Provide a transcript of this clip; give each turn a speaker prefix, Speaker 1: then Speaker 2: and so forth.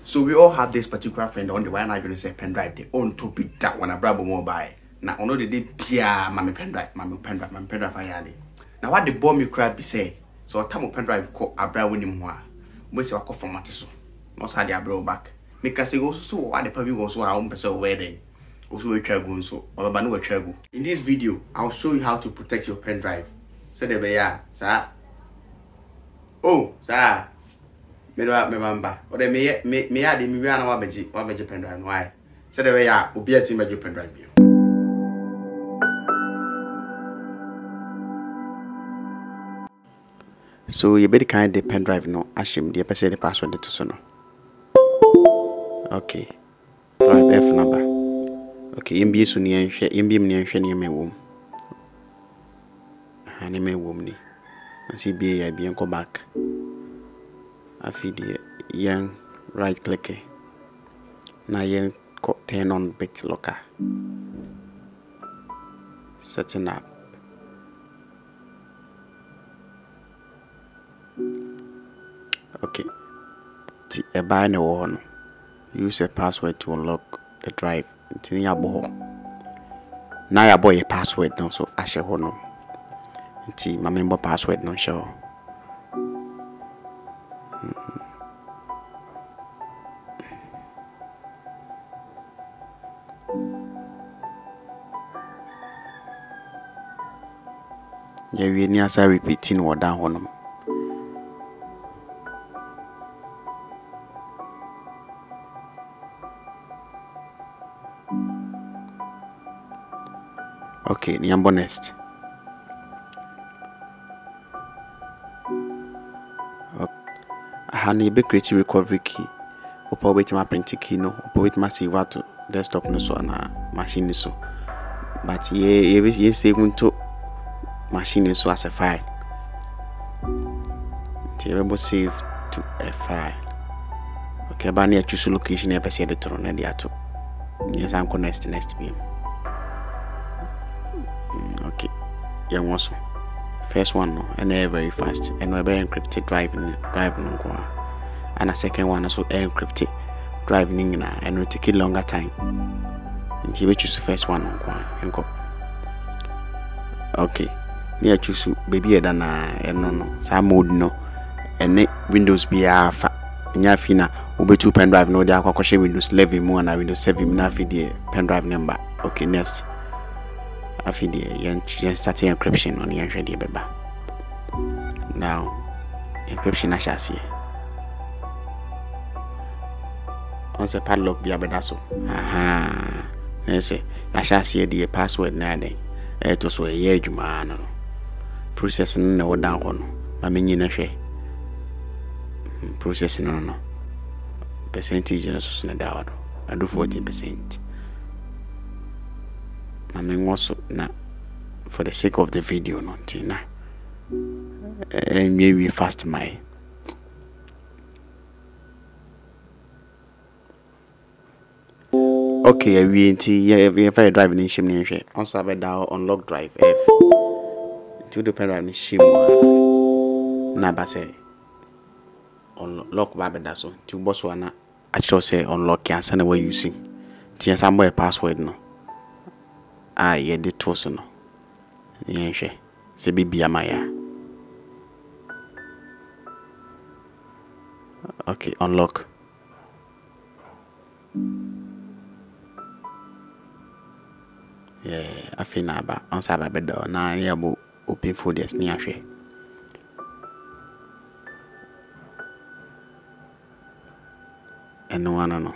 Speaker 1: So we all have this particular friend on the one I'm going to say pen drive. They own to be that one a brabo mobile. Now I know they did pia mammy pen drive. Now what the bomb you crab be say? So a time pen drive called a brow winning moi. Most of a from Matiso. Most had their bro back. Make us go so what the public was our own person wedding. Also a trago so or banu a trago. In this video, I'll show you how to protect your pen drive. So there we are, sir. Oh, sir. Me remember. Or they me add me run our magic pen drive. Why? So there we are, will be a team magic pen drive. So you better kind the pen drive no ashim the person the password to sono. Okay. Drive F number. Okay, MB suni enhwe MB mni enhwe ne mewom. Ha ne mewom ni. Nsi bi ya bi enko back. Afi the young right click. Na yen turn on BitLocker. Setting up. Okay. A buy no one. Use a password to unlock the drive. Now your boy a password no so I shall no. My member password no show. Yeah, we need to repeating what down on them. Okay, Niambo next. Hani be create recovery key. Opa wait my print key no. Opa wait my save to desktop no so na machine so. But ye save to machine so as a file. You save to a file. Okay, but near choose location e person editor na dia to. Yes, I'm next be. Okay, young also first one no and very fast and we be encrypted driving no and a second one also encrypted driving na and will take a longer time and you choose the first one no okay near choose baby than no some mode no and Windows be alpha nya fina ube two pen drive no there kwa Windows 11 mu na Windows 7 na fi the pen drive number. Okay, next after the starting encryption on the ready beba. Now encryption I shall see. On the padlock be abedaso. Aha. Yes, I shall see the password na then. It was a year juma processing no down on. My minion share. Processing no. Percentage and so down. I do 14%. I mean, also now for the sake of the video, no, Tina, and maybe fast my. Okay, we if I driving in Shimney, also have down unlock drive F to the pen in Shim. Naba say unlock Babedaso to Botswana. Actually, say unlock and send away using. Tia somewhere password no. Yeah, the toast no. Yeah, she. Se bibi amaya. Okay, unlock. Yeah, I feel na ba. Answer ba bedo. Na yeah mo open for this ni ashe. And no one no.